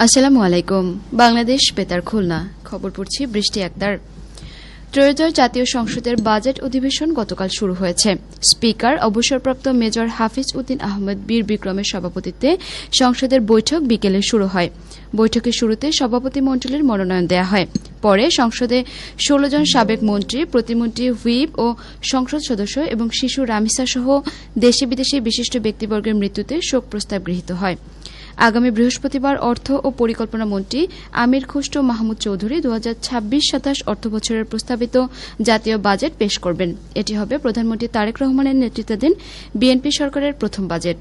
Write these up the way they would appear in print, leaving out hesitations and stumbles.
আসসালামু আলাইকুম। বাংলাদেশ বেতার খুলনা খবর পড়ছি বৃষ্টি আক্তার। ত্রয়োদশ জাতীয় সংসদের বাজেট অধিবেশন গতকাল শুরু হয়েছে। স্পিকার অবসরপ্রাপ্ত মেজর হাফিজ উদ্দিন আহমেদ বীর বিক্রমের সভাপতিত্বে সংসদের বৈঠক বিকেলে শুরু হয়। বৈঠকের শুরুতে সভাপতি মণ্ডলীর মনোনয়ন দেওয়া হয়। পরে সংসদে ১৬ জন সাবেক মন্ত্রী, প্রতিমন্ত্রী, হুইপ ও সংসদ সদস্য এবং শিশু রামিসা সহ দেশি বিদেশি বিশিষ্ট ব্যক্তিবর্গের মৃত্যুতে শোক প্রস্তাব গৃহীত হয়। আগামী বৃহস্পতিবার অর্থ ও পরিকল্পনা মন্ত্রী আমির খসরু মাহমুদ চৌধুরী ২০২৬-২৭ অর্থবছরের প্রস্তাবিত জাতীয় বাজেট পেশ করবেন। এটি হবে প্রধানমন্ত্রী তারেক রহমানের নেতৃত্বাধীন বিএনপি সরকারের প্রথম বাজেট।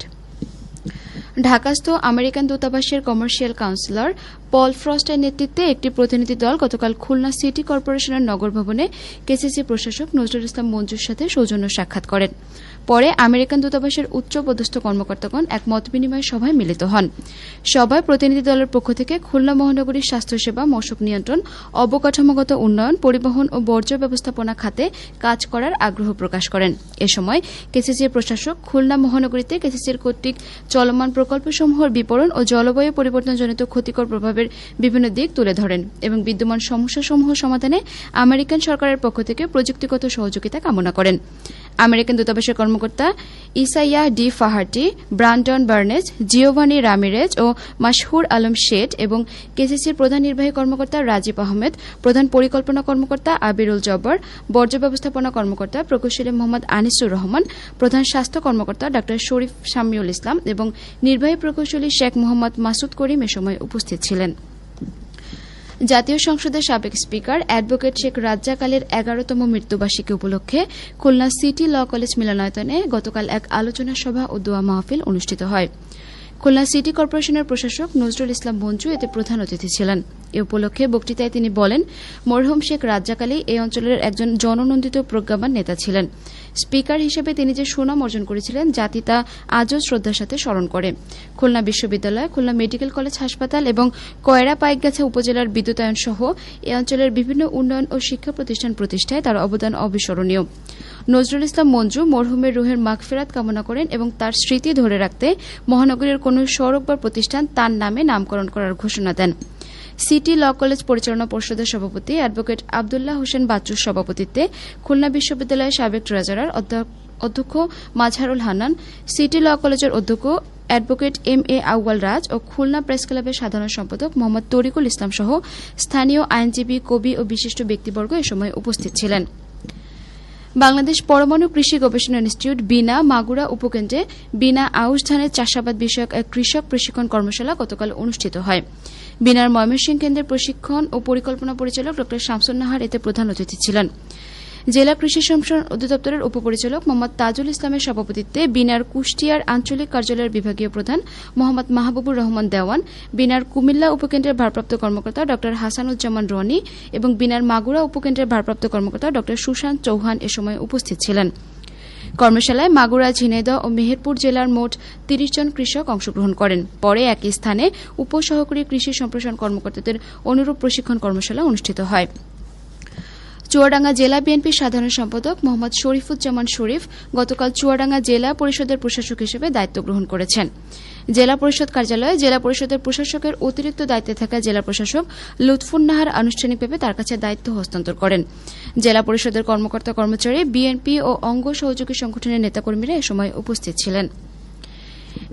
ঢাকাস্থ আমেরিকান দূতাবাসের কমার্শিয়াল কাউন্সিলর পল ফ্রস্টের নেতৃত্বে একটি প্রতিনিধি দল গতকাল খুলনা সিটি কর্পোরেশনের নগর ভবনে কেসিসি প্রশাসক নজরুল ইসলাম মঞ্জুর সাথে সৌজন্য সাক্ষাৎ করেন। পরে আমেরিকান দূতাবাসের উচ্চপদস্থ কর্মকর্তাগণ এক মতবিনিময় সভায় মিলিত হন। সভায় প্রতিনিধি দলের পক্ষ থেকে খুলনা মহানগরীর স্বাস্থ্যসেবা, মশক নিয়ন্ত্রণ, অবকাঠামোগত উন্নয়ন, পরিবহন ও বর্জ্য ব্যবস্থাপনা খাতে কাজ করার আগ্রহ প্রকাশ করেন। এ সময় কেসিসির প্রশাসক খুলনা মহানগরীতে কেসিসির কর্তৃক চলমান প্রকল্পসমূহের বিপণন ও জলবায়ু পরিবর্তনজনিত ক্ষতিকর প্রভাবের বিভিন্ন দিক তুলে ধরেন এবং বিদ্যমান সমস্যাসমূহ সমাধানে আমেরিকান সরকারের পক্ষ থেকে প্রযুক্তিগত সহযোগিতা কামনা করেন। আমেরিকান দূতাবাসের কর্মকর্তা Isaiah D ফাহার্টি, Brandon বার্নেজ, Giovani Ramirez ও মাশহুর আলম শেঠ এবং কেসিসির প্রধান নির্বাহী কর্মকর্তা রাজীব আহমেদ, প্রধান পরিকল্পনা কর্মকর্তা আবিরুল জব্বার, বর্জ্য ব্যবস্থাপনা কর্মকর্তা প্রকৌশলী মোহাম্মদ আনিসুর রহমান, প্রধান স্বাস্থ্য কর্মকর্তা ডা শরীফ শামিউল ইসলাম এবং নির্বাহী প্রকৌশলী শেখ মোহাম্মদ মাসুদ করিম এ সময় উপস্থিত ছিলেন। জাতীয় সংসদের সাবেক স্পিকার অ্যাডভোকেট শেখ রাজ্জাক আলীর ১১তম মৃত্যুবার্ষিকী উপলক্ষে খুলনা সিটি ল কলেজ মিলনায়তনে গতকাল এক আলোচনা সভা ও দোয়া মাহফিল অনুষ্ঠিত হয়। খুলনা সিটি কর্পোরেশনের প্রশাসক নজরুল ইসলাম মঞ্জু এতে প্রধান অতিথি ছিলেন। এ উপলক্ষে বক্তৃতায় তিনি বলেন, মরহুম শেখ রাজ্জাক আলী এই অঞ্চলের একজন জননন্দিত প্রজ্ঞাবান নেতা ছিলেন। স্পিকার হিসেবে তিনি যে সুনাম অর্জন করেছিলেন জাতি তা আজও শ্রদ্ধার সাথে স্মরণ করে। খুলনা বিশ্ববিদ্যালয়, খুলনা মেডিকেল কলেজ হাসপাতাল এবং কয়রা পাইকগাছা উপজেলার বিদ্যুতায়ন সহ এ অঞ্চলের বিভিন্ন উন্নয়ন ও শিক্ষা প্রতিষ্ঠান প্রতিষ্ঠায় তার অবদান অবিস্মরণীয়। নজরুল ইসলাম মঞ্জু মরহুমের রুহের মাগফিরাত কামনা করেন এবং তার স্মৃতি ধরে রাখতে মহানগরীর কোন সড়ক বা প্রতিষ্ঠান তার নামে নামকরণ করার ঘোষণা দেন। সিটি ল কলেজ পরিচালনা পর্ষদের সভাপতি অ্যাডভোকেট আবদুল্লাহ হোসেন বাচ্চুর সভাপতিত্বে খুলনা বিশ্ববিদ্যালয়ের সাবেক ট্রেজারার অধ্যক্ষ মাজহারুল হান্নান, সিটি ল কলেজের অধ্যক্ষ অ্যাডভোকেট এম এ আউয়াল রাজ ও খুলনা প্রেস ক্লাবের সাধারণ সম্পাদক মোহাম্মদ তরিকুল ইসলাম সহ স্থানীয় আইনজীবী, কবি ও বিশিষ্ট ব্যক্তিবর্গ এ সময় উপস্থিত ছিলেন। বাংলাদেশ পরমাণু কৃষি গবেষণা ইনস্টিটিউট বিনা মাগুরা উপকেন্দ্রে বিনা আউশ ধানের চাষাবাদ বিষয়ক এক কৃষক প্রশিক্ষণ কর্মশালা গতকাল অনুষ্ঠিত হয়। বিনার ময়মনসিংহ কেন্দ্রের প্রশিক্ষণ ও পরিকল্পনা পরিচালক ড শামসুন নাহার এতে প্রধান অতিথি ছিলেন। জেলা কৃষি সম্প্রসারণ অধিদপ্তরের উপপরিচালক মোহাম্মদ তাজুল ইসলামের সভাপতিত্বে বিনার কুষ্টিয়ার আঞ্চলিক কার্যালয়ের বিভাগীয় প্রধান মোহাম্মদ মাহবুবুর রহমান দেওয়ান, বিনার কুমিল্লা উপকেন্দ্রের ভারপ্রাপ্ত কর্মকর্তা ড হাসানুজ্জামান রনি এবং বিনার মাগুরা উপকেন্দ্রের ভারপ্রাপ্ত কর্মকর্তা ড সুশান্ত চৌহান এ সময় উপস্থিত ছিলেন। কর্মশালায় মাগুরা, ঝিনাইদহ ও মেহেরপুর জেলার মোট ৩০ জন কৃষক অংশগ্রহণ করেন। পরে একই স্থানে উপসহকারী কৃষি সম্প্রসারণ কর্মকর্তাদের অনুরূপ প্রশিক্ষণ কর্মশালা অনুষ্ঠিত হয়। চুয়াডাঙ্গা জেলা বিএনপির সাধারণ সম্পাদক মোহাম্মদ শরীফুজ্জামান শরীফ গতকাল চুয়াডাঙ্গা জেলা পরিষদের প্রশাসক হিসেবে দায়িত্ব গ্রহণ করেছেন। জেলা পরিষদ কার্যালয়ে জেলা পরিষদের প্রশাসকের অতিরিক্ত দায়িত্বে থাকা জেলা প্রশাসক লুৎফুন নাহার আনুষ্ঠানিকভাবে তার কাছে দায়িত্ব হস্তান্তর করেন। জেলা পরিষদের কর্মকর্তা কর্মচারী, বিএনপি ও অঙ্গ সহযোগী সংগঠনের নেতাকর্মীরা এ সময় উপস্থিত ছিলেন।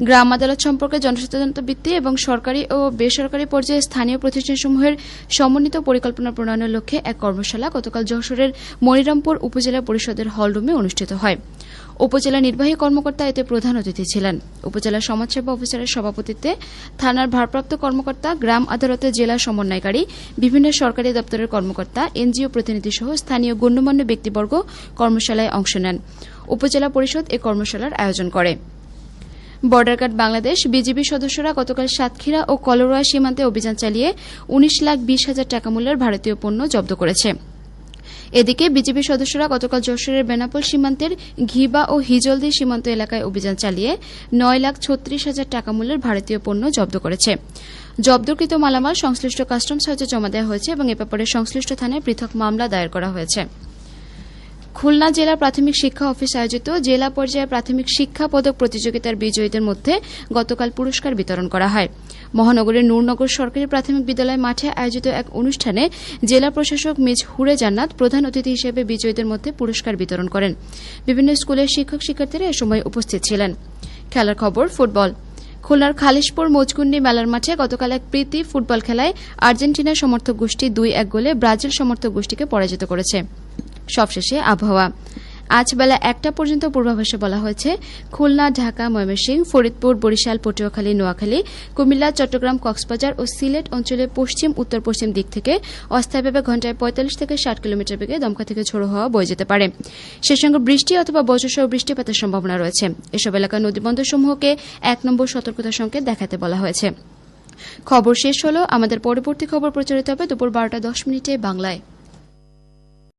গ্রাম আদালত সম্পর্কে জনসচেতনতা বৃদ্ধি এবং সরকারি ও বেসরকারি পর্যায়ে স্থানীয় প্রতিষ্ঠানসমূহের সমন্বিত পরিকল্পনা প্রণয়নের লক্ষ্যে এক কর্মশালা গতকাল যশোরের মনিরামপুর উপজেলা পরিষদের হলরুমে অনুষ্ঠিত হয়। উপজেলা নির্বাহী কর্মকর্তা এতে প্রধান অতিথি ছিলেন। উপজেলা সমাজসেবা অফিসারের সভাপতিত্বে থানার ভারপ্রাপ্ত কর্মকর্তা, গ্রাম আদালতের জেলা সমন্বয়কারী, বিভিন্ন সরকারি দপ্তরের কর্মকর্তা, এনজিও প্রতিনিধি সহ স্থানীয় গণ্যমান্য ব্যক্তিবর্গ কর্মশালায় অংশ নেন। উপজেলা পরিষদ এ কর্মশালার আয়োজন করে। বর্ডার গার্ড বাংলাদেশ বিজিবি সদস্যরা গতকাল সাতক্ষীরা ও কলরোয়া সীমান্তে অভিযান চালিয়ে ১৯,২০,০০০ টাকা মূল্যের ভারতীয় পণ্য জব্দ করেছে। এদিকে বিজিবি সদস্যরা গতকাল যশোরের বেনাপোল সীমান্তের ঘিবা ও হিজলদি সীমান্ত এলাকায় অভিযান চালিয়ে ৯,৩৬,০০০ টাকা মূল্যের ভারতীয় পণ্য জব্দ করেছে। জব্দকৃত মালামাল সংশ্লিষ্ট কাস্টমস হাউজে জমা দেওয়া হয়েছে এবং এ ব্যাপারে সংশ্লিষ্ট থানায় পৃথক মামলা দায়ের করা হয়েছে। খুলনা জেলা প্রাথমিক শিক্ষা অফিস আয়োজিত জেলা পর্যায়ে প্রাথমিক শিক্ষা পদক প্রতিযোগিতার বিজয়ীদের মধ্যে গতকাল পুরস্কার বিতরণ করা হয়। মহানগরের নূরনগর সরকারি প্রাথমিক বিদ্যালয় মাঠে আয়োজিত এক অনুষ্ঠানে জেলা প্রশাসক মিজ হুরে জান্নাত প্রধান অতিথি হিসেবে বিজয়ীদের মধ্যে পুরস্কার বিতরণ করেন। বিভিন্ন স্কুলের শিক্ষক শিক্ষার্থীরা এ সময় উপস্থিত ছিলেন। খেলার খবর ফুটবল। খুলনার খালিশপুর মজকুন্ডি মেলার মাঠে গতকাল এক প্রীতি ফুটবল খেলায় আর্জেন্টিনা সমর্থক গোষ্ঠী 2-1 গোলে ব্রাজিল সমর্থক গোষ্ঠীকে পরাজিত করেছে। সবশেষে আবহাওয়া। আজ বেলা 1টা পর্যন্ত পূর্বাভাসে বলা হয়েছে খুলনা, ঢাকা, ময়মনসিংহ, ফরিদপুর, বরিশাল, পটুয়াখালী, নোয়াখালী, কুমিল্লা, চট্টগ্রাম, কক্সবাজার ও সিলেট অঞ্চলে পশ্চিম উত্তর পশ্চিম দিক থেকে অস্থায়ীভাবে ঘণ্টায় 45 থেকে 60 কিলোমিটার বেগে দমকা থেকে ঝোড়ো হাওয়া বয়ে যেতে পারে। সেই সঙ্গে বৃষ্টি অথবা বজ্রসহ বৃষ্টিপাতের সম্ভাবনা রয়েছে। এসব এলাকার নদীবন্দরসমূহকে 1 নম্বর সতর্কতা সংকেত দেখাতে বলা হয়েছে। খবর শেষ হলো। আমাদের পরবর্তী খবর প্রচারিত হবে দুপুর 12টা 10 মিনিটে বাংলায়।